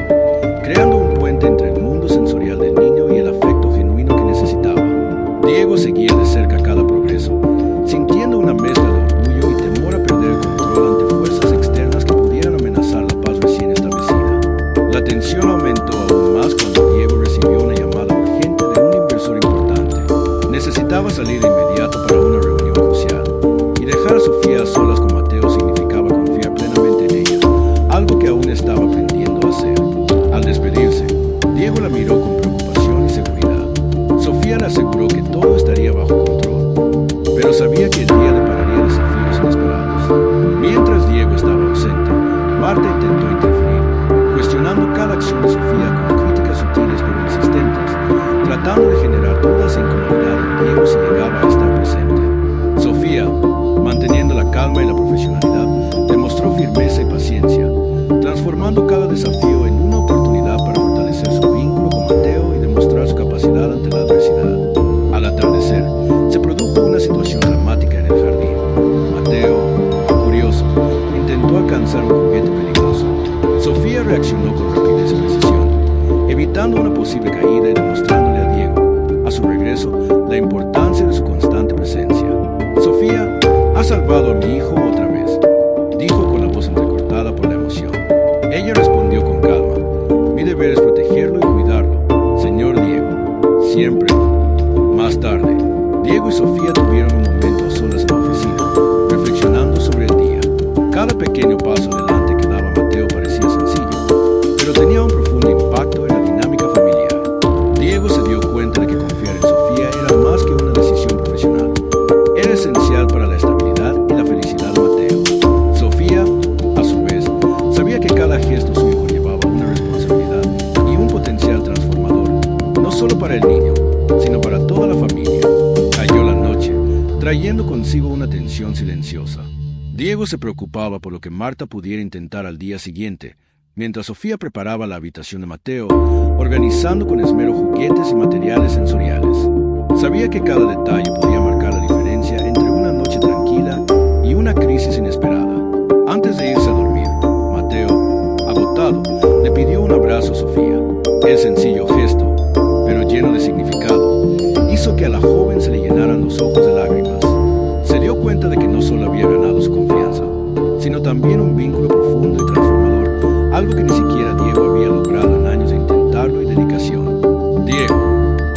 creando un puente entre el mundo sensorial del niño y el afecto genuino que necesitaba. Diego seguía de cerca cada progreso, sintiendo una mezcla de orgullo y temor a perder el control ante fuerzas externas que pudieran amenazar la paz recién establecida. La tensión aumentó aún más cuando Diego recibió una llamada urgente de un inversor importante. Necesitaba salir de inmediato para una reunión crucial, y dejar a Sofía a solas con Mateo significaba confiar plenamente en ella, algo que aún estaba aprendiendo a hacer. Al despedirse, Diego la miró con preocupación y seguridad. Sofía le aseguró que todo estaría bajo control, pero sabía que el día depararía desafíos inesperados. Mientras Diego estaba ausente, Marta intentó interferir, cuestionando cada acción de Sofía con críticas sutiles pero insistentes, tratando de generar dudas e incomodidad en Diego si llegaba a estar presente. Sofía, manteniendo la calma y la profesionalidad, demostró firmeza y paciencia, transformando cada desafío en una oportunidad para fortalecer su vínculo con Mateo y demostrar su capacidad ante la adversidad. Al atardecer, se produjo una situación dramática en el jardín. Mateo, curioso, intentó alcanzar un juguete peligroso. Sofía reaccionó con rapidez y precisión, evitando una posible caída y demostrándole a Diego, a su regreso, la importancia de su constante presencia. Sofía, ha salvado a mi hijo otra vez, dijo con la voz entrecortada por la emoción. Ella respondió con calma, mi deber es protegerlo y cuidarlo, señor Diego, siempre. Más tarde, Diego y Sofía tuvieron un momento a solas en la oficina, reflexionando sobre el día. Cada pequeño paso adelante que daba Mateo parecía sencillo, pero tenía un profundo impacto en la dinámica familiar. Diego se dio cuenta de que confiar en Sofía era más que una decisión profesional. Era esencial para la estabilidad y la felicidad de Mateo. Sofía, a su vez, sabía que cada gesto suyo conllevaba una responsabilidad y un potencial transformador, no solo para el niño, sino para toda la familia. Cayó la noche, trayendo consigo una tensión silenciosa. Diego se preocupaba por lo que Marta pudiera intentar al día siguiente, mientras Sofía preparaba la habitación de Mateo, organizando con esmero juguetes y materiales sensoriales. Sabía que cada detalle podía marcar la diferencia entre una noche tranquila y una crisis inesperada. Antes de irse a dormir, Mateo, agotado, le pidió un abrazo a Sofía. El sencillo gesto, pero lleno de significado, hizo que a la joven se le llenaran los ojos de lágrimas. Se dio cuenta de que no solo había ganado su confianza, sino también un vínculo profundo y transformador, algo que ni siquiera Diego había logrado en años de intentarlo y dedicación. Diego,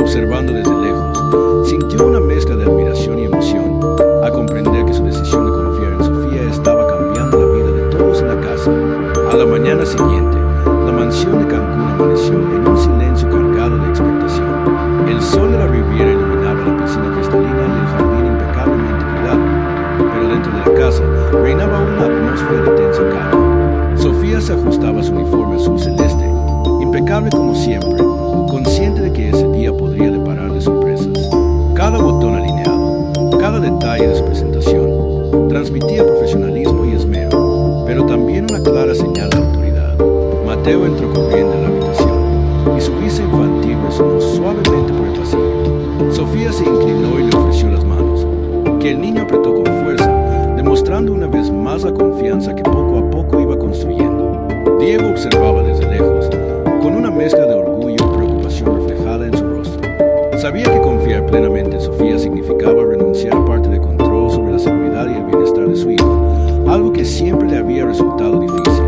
observando desde lejos, sintió una mezcla de admiración y emoción a comprender que su decisión de confiar en Sofía estaba cambiando la vida de todos en la casa. A la mañana siguiente, la mansión de Cancún amaneció en un silencio cargado de expectación. El sol de la Riviera iluminaba la piscina cristalina y el jardín impecablemente cuidado, pero dentro de la casa reinaba una atmósfera de tensa calma. Sofía se ajustaba a su uniforme azul celeste, impecable como siempre, consciente de que ese día podría depararle sorpresas. Cada botón alineado, cada detalle de su presentación, transmitía profesionalismo y esmero, pero también una clara señal de autoridad. Mateo entró corriendo en la habitación, y su risa infantil resonó suavemente por el pasillo. Sofía se inclinó y le ofreció las manos, que el niño apretó con fuerza, demostrando una vez más la confianza que poco a poco iba construyendo. Diego observaba desde lejos, con una mezcla de orgullo y preocupación reflejada en su rostro. Sabía que confiar plenamente en Sofía significaba renunciar a parte de control sobre la seguridad y el bienestar de su hijo, algo que siempre le había resultado difícil.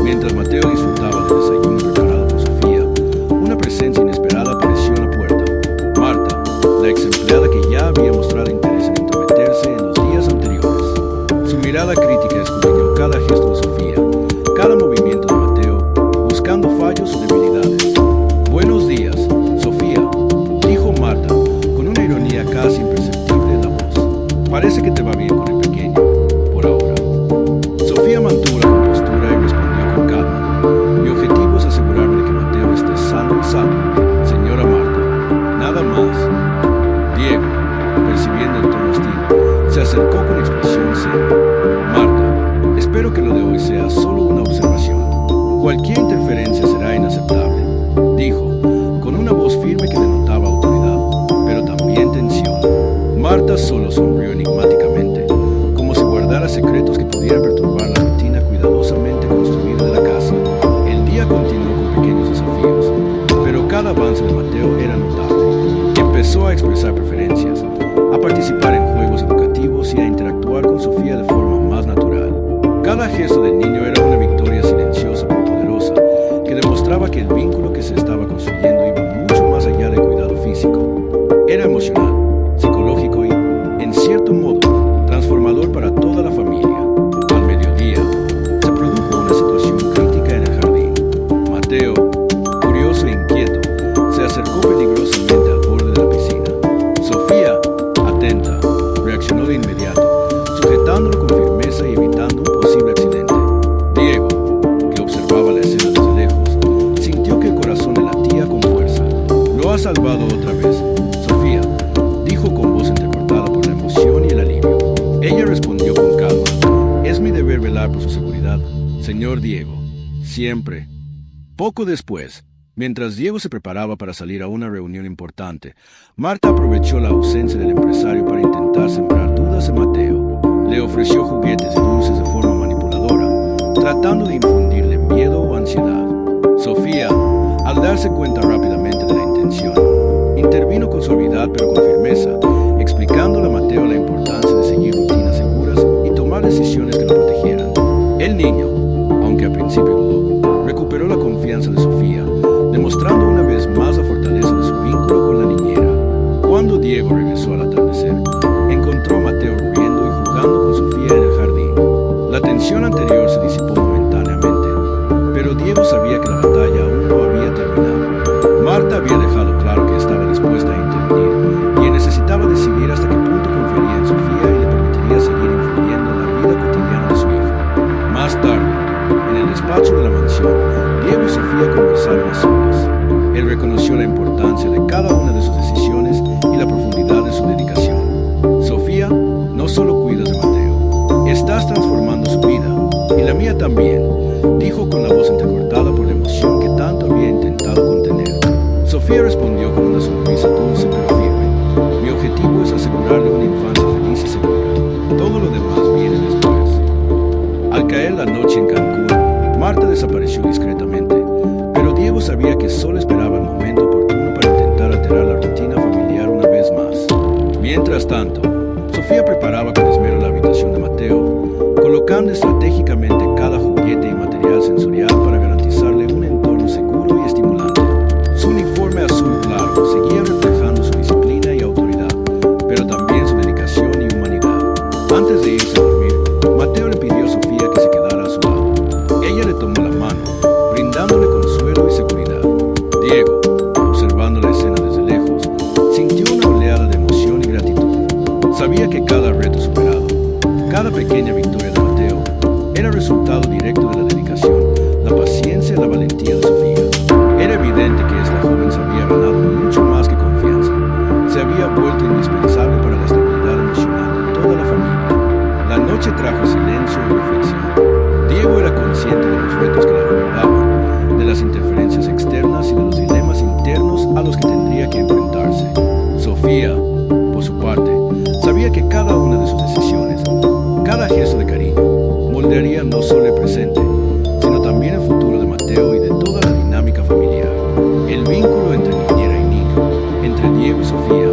Mientras Mateo disfrutaba del desayuno preparado por Sofía, una presencia inesperada apareció en la puerta. Marta, la ex empleada que ya había mostrado interés en intrometerse en los días anteriores. Su mirada crítica escudriñó cada gesto de Sofía, cada movimiento de Mateo, buscando fallos o debilidades. Buenos días, Sofía, dijo Marta, con una ironía casi imperceptible en la voz. Parece que te va bien con el pequeño, por ahora. Sofía mantuvo la compostura y respondió con calma. Espero que lo de hoy sea solo una observación. Cualquier interferencia será inaceptable, dijo, con una voz firme que denotaba autoridad, pero también tensión. Marta solo sonrió enigmáticamente, como si guardara secretos que pudieran perturbar la rutina cuidadosamente construida de la casa. El día continuó con pequeños desafíos, pero cada avance de Mateo era notable. Empezó a expresar preferencias, a participar en juegos educativos y a interactuar con Sofía de forma más natural. Cada gesto del niño era una victoria silenciosa pero poderosa, que demostraba que el vínculo que se estaba construyendo iba mucho más allá del cuidado físico. Era emocional, psicológico y, en cierto modo, transformador para toda la familia. Al mediodía, se produjo una situación crítica en el jardín. Mateo, curioso e inquieto, se acercó peligrosamente al borde de la piscina. Sofía, atenta, reaccionó de inmediato, sujetándolo con firmeza y evitando un posible accidente. Diego, que observaba la escena desde lejos, sintió que el corazón le latía con fuerza. Lo ha salvado otra vez, Sofía, dijo con voz entrecortada por la emoción y el alivio. Ella respondió con calma: es mi deber velar por su seguridad, señor Diego, siempre. Poco después, mientras Diego se preparaba para salir a una reunión importante, Marta aprovechó la ausencia del empresario para intentar sembrar dudas en Mateo. Le ofreció juguetes y dulces de forma manipuladora, tratando de infundirle miedo o ansiedad. Sofía, al darse cuenta rápidamente de la intención, intervino con suavidad pero con firmeza, explicándole a Mateo la importancia de seguir rutinas seguras y tomar decisiones que lo protegieran. El niño, aunque al principio dudó, recuperó la confianza de Sofía, demostrando una vez más la fortaleza de su vínculo con la niñera. Cuando Diego regresó al atardecer, encontró a Mateo riendo y jugando con Sofía en el jardín. La tensión anterior se disipó momentáneamente, pero Diego sabía que la batalla aún no había terminado. Marta había dejado claro que estaba dispuesta a intervenir y necesitaba decidir hasta qué punto confiaría en Sofía y le permitiría seguir influyendo en la vida cotidiana de su hijo. Más tarde, en el despacho de la mansión, Diego y Sofía conversaron a solas. Él reconoció la importancia de cada una de sus decisiones y la profundidad de su dedicación. Sofía, no solo cuidas de Mateo, estás transformando su vida, y la mía también, dijo con la voz entrecortada por la emoción que tanto había intentado contener. Sofía respondió con una sonrisa dulce pero firme: mi objetivo es asegurarle una infancia feliz y segura. Todo lo demás viene después. Al caer la noche en Cancún, Marta desapareció discretamente, pero Diego sabía que solo esperaba el momento oportuno para intentar alterar la rutina familiar una vez más. Mientras tanto, Sofía preparaba con esmero la habitación de Mateo, colocando estratégicamente cada juguete y material sensorial para garantizarle un entorno seguro y estimulante. Su uniforme azul claro seguía reflejando su disciplina y autoridad, pero también su dedicación y humanidad. Antes de irse a dormir, Mateo le pidió a Sofía que se quedara a su lado. Ella le tomó la mano, brindándole consuelo y seguridad. Diego, observando la escena desde lejos, sintió una oleada de emoción y gratitud. Sabía que cada reto superado, cada pequeña victoria de Mateo, era resultado directo de la dedicación, la paciencia y la valentía de Sofía. Era evidente que esta joven se había ganado mucho más que confianza. Se había vuelto indispensable para la estabilidad emocional de toda la familia. La noche trajo silencio y reflexión. Diego era consciente de los retos que la aguardaban, de las interferencias externas y de los dilemas internos a los que tendría que enfrentarse. Sofía, por su parte, sabía que cada una de sus decisiones, cada gesto de cariño, moldearía no solo el presente, sino también el futuro de Mateo y de toda la dinámica familiar. El vínculo entre niñera y niño, entre Diego y Sofía,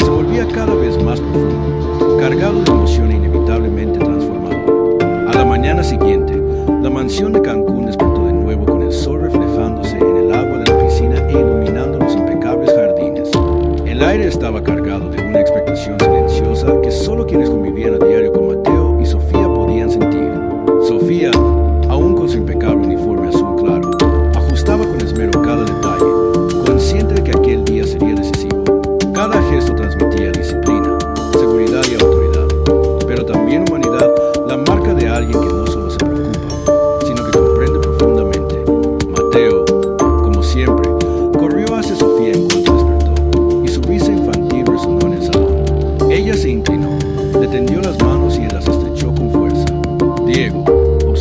se volvía cada vez más profundo, cargado de emoción e inevitablemente transformador. A la mañana siguiente, la mansión de Cancún despertó de nuevo con el sol reflejándose en el agua de la piscina e iluminando los impecables jardines. El aire estaba cargado de una expectación silenciosa que solo quienes convivían a diario con Mateo y Sofía podían sentir. Sofía, aún con su impecable uniforme azul claro, ajustaba con esmero cada detalle, consciente de que aquel día sería decisivo. Cada gesto transmitía disciplina, seguridad y autoridad, pero también humanidad, la marca de alguien que no solo se preocupa, sino que comprende profundamente. Mateo, como siempre, corrió hacia Sofía en cuanto despertó, y su risa infantil resonó en el salón. Ella se inclinó, le tendió las manos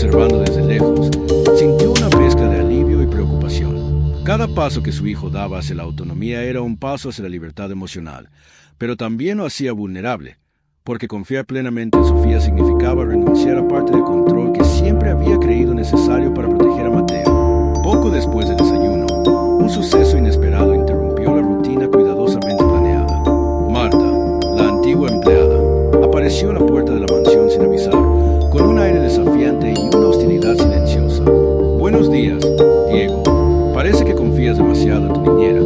observando desde lejos, sintió una mezcla de alivio y preocupación. Cada paso que su hijo daba hacia la autonomía era un paso hacia la libertad emocional, pero también lo hacía vulnerable, porque confiar plenamente en Sofía significaba renunciar a parte del control que siempre había creído necesario para proteger a Mateo. Poco después del desayuno, un suceso inesperado interrumpió la rutina cuidadosamente planeada. Marta, la antigua empleada, apareció en la puerta de la mansión sin avisar, con un aire desafiante y una hostilidad silenciosa. «Buenos días, Diego. Parece que confías demasiado en tu niñera»,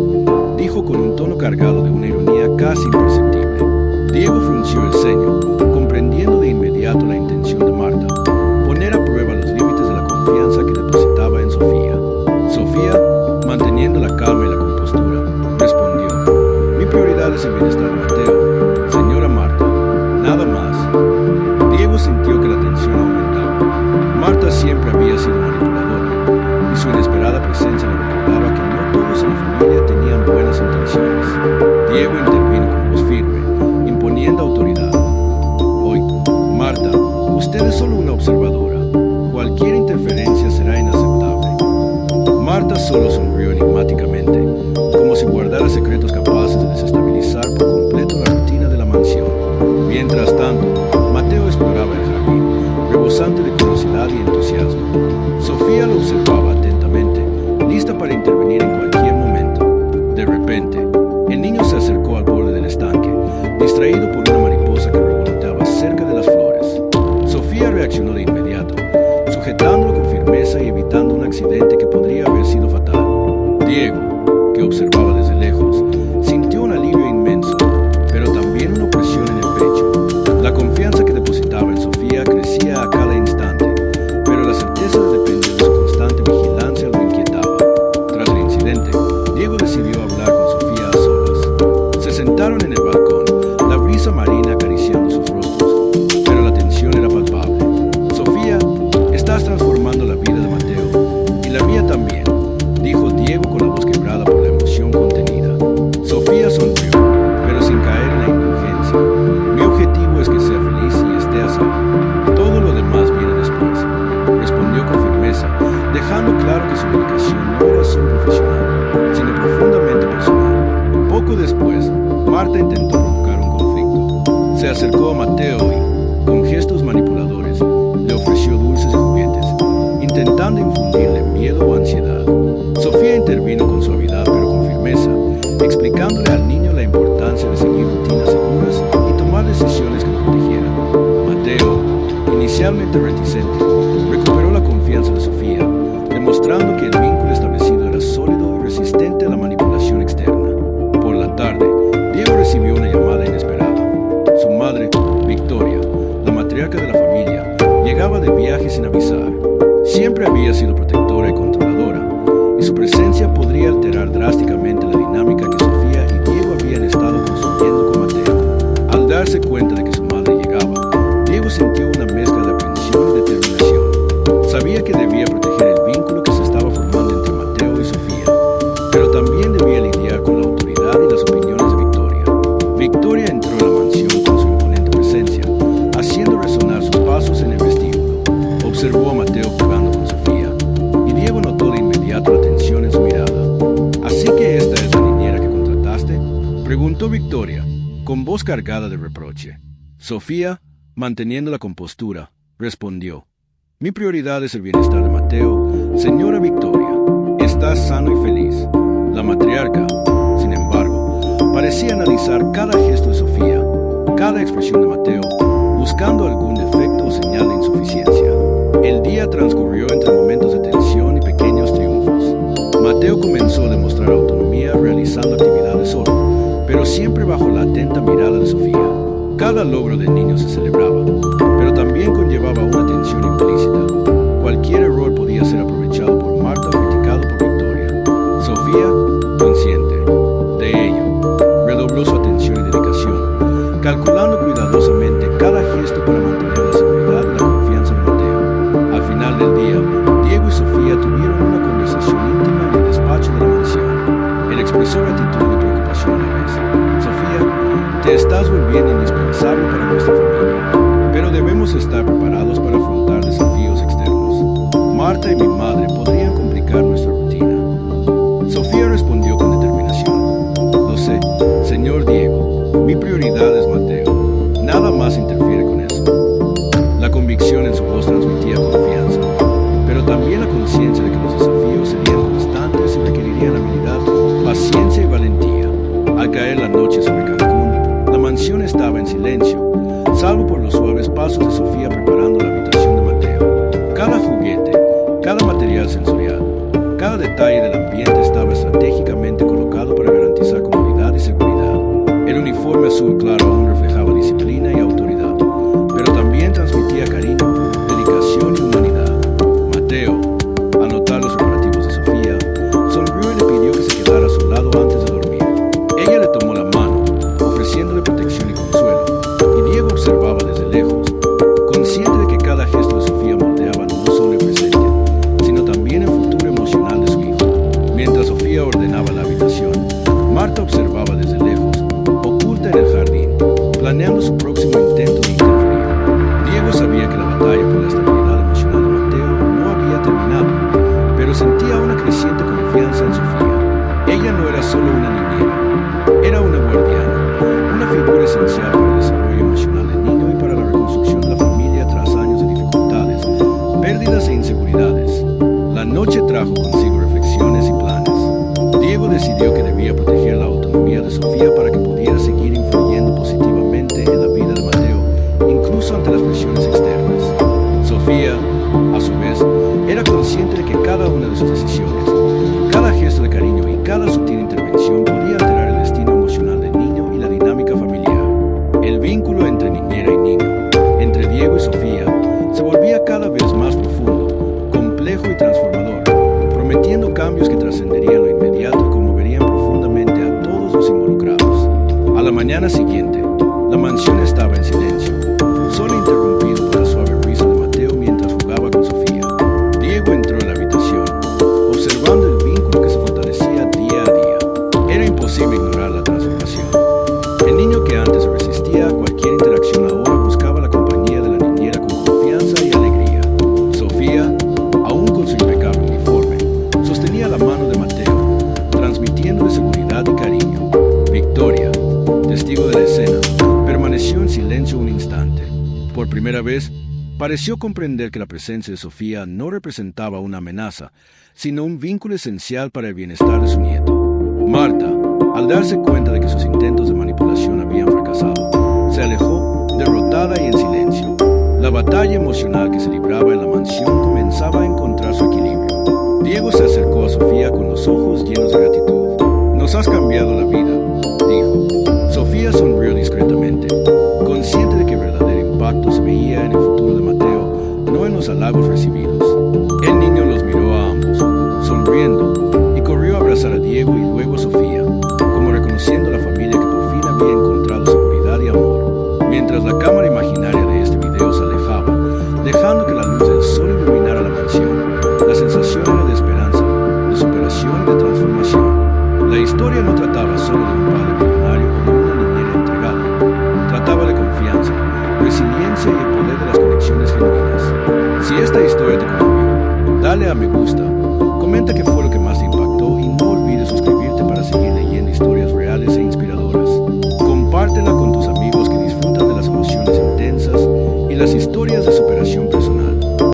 dijo con un tono cargado de una ironía casi imperceptible. Diego frunció el ceño, comprendiendo de inmediato la intención de Marta, poner a prueba los límites de la confianza que depositaba en Sofía. Sofía, manteniendo la calma y la compostura, respondió: «Mi prioridad es el bienestar de Mateo, señora Marta, nada más». Diego sintió que la tensión aumentaba. Marta siempre había sido manipuladora, y su inesperada presencia le recordaba que no todos en la familia tenían buenas intenciones. Diego intervino con voz firme, imponiendo autoridad. «Hoy, Marta, usted es solo una observadora. Cualquier interferencia será inaceptable». Marta solo sonrió enigmáticamente, como si guardara secretos capaces de desestabilizar por completo la rutina de la mansión. Mientras tanto, Mateo exploraba el jardín, rebosante de curiosidad y entusiasmo. Sofía lo observaba atentamente, lista para intervenir en cualquier momento. De repente, el niño se acercó al borde del estanque, distraído por una mariposa que revoloteaba cerca de las flores. Sofía reaccionó de inmediato, sujetándolo con firmeza y evitando un accidente que podría haber sido fatal. Diego, que observaba desde lejos, sintió un alivio inmenso, pero también una opresión en el pecho. La confianza que depositaba en Sofía crecía a cada instante, pero la certeza de depender de su constante vigilancia lo inquietaba. Tras el incidente, Diego decidió hablar con Sofía a solas. Se sentaron en el balcón, la brisa marina acariciando sus rostros, pero la tensión era palpable. «Sofía, estás transformando la vida de Mateo, y la mía también», dijo Diego con la voz quebrada por la emoción contenida. Sofía sonrió, pero sin caer en la indulgencia. «Mi objetivo es que sea feliz y esté a salvo. Todo lo demás viene después», respondió con firmeza, dejando claro que su dedicación no era solo profesional, sino profundamente personal. Poco después, Marta intentó provocar un conflicto. Se acercó a Mateo y, con gestos manipuladores, le ofreció dulces y juguetes, intentando infundirle miedo o ansiedad. Sofía intervino con suavidad pero con firmeza, explicándole al niño la importancia de seguir rutinas seguras y tomar decisiones que lo protegieran. Mateo, inicialmente reticente, recuperó la confianza de Sofía, demostrando que el vínculo establecido era sólido y resistente a la manipulación externa. Por la tarde, Diego recibió una llamada inesperada. Su madre, Victoria, la matriarca de la familia, llegaba de viaje sin avisar. Siempre había sido protectora y controladora, y su presencia podría alterar drásticamente la dinámica que Sofía y Diego habían estado construyendo con Mateo. Al darse cuenta de que su madre llegaba, Diego sintió una mezcla de aprensión y determinación. Sabía que debía proteger el vínculo que se estaba formando entre Mateo y Sofía, pero también debía lidiar con la autoridad y las opiniones de Victoria. Victoria entró en la mansión con su imponente presencia, haciendo resonar sus pasos en el vestíbulo. Observó a Mateo jugando con Sofía, y Diego notó de inmediato la tensión en su mirada. «¿Así que esta es la niñera que contrataste?», preguntó Victoria, con voz cargada de reproche. Sofía, manteniendo la compostura, respondió: «Mi prioridad es el bienestar de Mateo, señora Victoria. Está sano y feliz». La matriarca, sin embargo, parecía analizar cada gesto de Sofía, cada expresión de Mateo, buscando algún defecto o señal de insuficiencia. El día transcurrió entre momentos de tensión y pequeños triunfos. Mateo comenzó a demostrar autonomía realizando actividades solo, pero siempre bajo la atenta mirada de Sofía. Cada logro del niño se celebraba, pero también conllevaba una tensión implícita. Cualquier error podía ser aprovechado por Marta o criticado por Victoria. Sofía, consciente de ello, redobló su atención y dedicación, calculando cuidadosamente cada gesto para mantener la seguridad y la confianza de Mateo. Al final del día, Diego y Sofía tuvieron una conversación íntima en el despacho de la mansión. Él expresó gratitud y preocupación a la vez. «Sofía, te estás volviendo indispensable para nuestra familia, pero debemos estar preparados para afrontar desafíos externos. Marta y mi madre podrían complicar nuestra rutina. Sofía respondió con determinación. Lo sé, señor Diego, mi prioridad es Mateo. Nada más interfiere con eso. La convicción en su voz transmitía confianza, pero también la conciencia de que los desafíos serían constantes y requerirían habilidad, paciencia y valentía. Al caer la noche sobre Cancún, la mansión estaba en silencio, salvo por los suaves pasos de Sofía preparando la habitación de Mateo. Cada juguete, cada material sensorial, cada detalle del ambiente estaba estratégicamente colocado para garantizar comodidad y seguridad. El uniforme azul claro aún reflejaba disciplina y autoridad, pero también transmitía cariño, dedicación y humanidad. Mateo, al notar los preparativos de Sofía, sonrió y le pidió que se quedara a su lado antes de dormir. Ella le tomó la mano, ofreciéndole protección y consuelo, y Diego observaba desde lejos, consciente de que cada gesto de Sofía moldeaba no solo el presente, sino también el futuro emocional de su hijo. Mientras Sofía ordenaba la habitación, Marta observaba desde lejos, oculta en el jardín, planeando su próximo intento de interferir. Diego sabía que la batalla por la estabilidad emocional de Mateo no había terminado, pero sentía una creciente confianza en Sofía. Ella no era solo una niñera, era una guardiana, una figura esencial para el desarrollo emocional del niño y para la reconstrucción de la familia tras años de dificultades, pérdidas e inseguridades. La noche trajo consigo reflexiones y planes. Diego decidió que debía proteger la autonomía de Sofía para que pudiera seguir influyendo positivamente en la vida de Mateo, incluso ante las presiones externas. Sofía, a su vez, era consciente de que cada una de sus decisiones, cada gesto de cariño y cada sutil intervención podía alterar el destino emocional del niño y la dinámica familiar. El vínculo entre niñera y niño, entre Diego y Sofía, se volvía cada vez más profundo, complejo y transformador, prometiendo cambios que trascenderían lo inmediato y conmoverían profundamente a todos los involucrados. A la mañana siguiente, la mansión estaba en silencio, solo interrumpido por la suave risa de Mateo mientras jugaba con Sofía. Diego entró en la habitación, observando el vínculo que se fortalecía día a día. Era imposible ignorar la transformación. El niño que antes resistía a cualquier interacción ahora buscaba la compañía de la niñera con confianza y alegría. Sofía, aún con su impecable uniforme, sostenía la mano de Mateo, transmitiéndole seguridad y cariño. Victoria, testigo de la escena, permaneció en silencio un instante. Por primera vez, pareció comprender que la presencia de Sofía no representaba una amenaza, sino un vínculo esencial para el bienestar de su nieto. Marta, al darse cuenta de que sus intentos de manipulación habían fracasado, se alejó, derrotada y en silencio. La batalla emocional que se libraba en la mansión comenzaba a encontrar su equilibrio. Diego se acercó a Sofía con los ojos llenos de gratitud. «Nos has cambiado la vida», dijo. Sofía sonrió discretamente, consciente de que el verdadero impacto se veía en el futuro de Mateo, no en los halagos recibidos. El niño los miró a ambos, sonriendo, y corrió a abrazar a Diego y luego a Sofía, como reconociendo a la familia que por fin había encontrado seguridad y amor. Mientras la cámara imaginaria de este video se alejaba, dejando que la luz del sol iluminara la mansión, la sensación era de esperanza, de superación y de transformación. La historia no trataba solo de un padre millonario o de una niñera entregada. Trataba de confianza, resiliencia y el poder de las conexiones genuinas. Si esta historia te conmovió, dale a me gusta, comenta qué fue lo que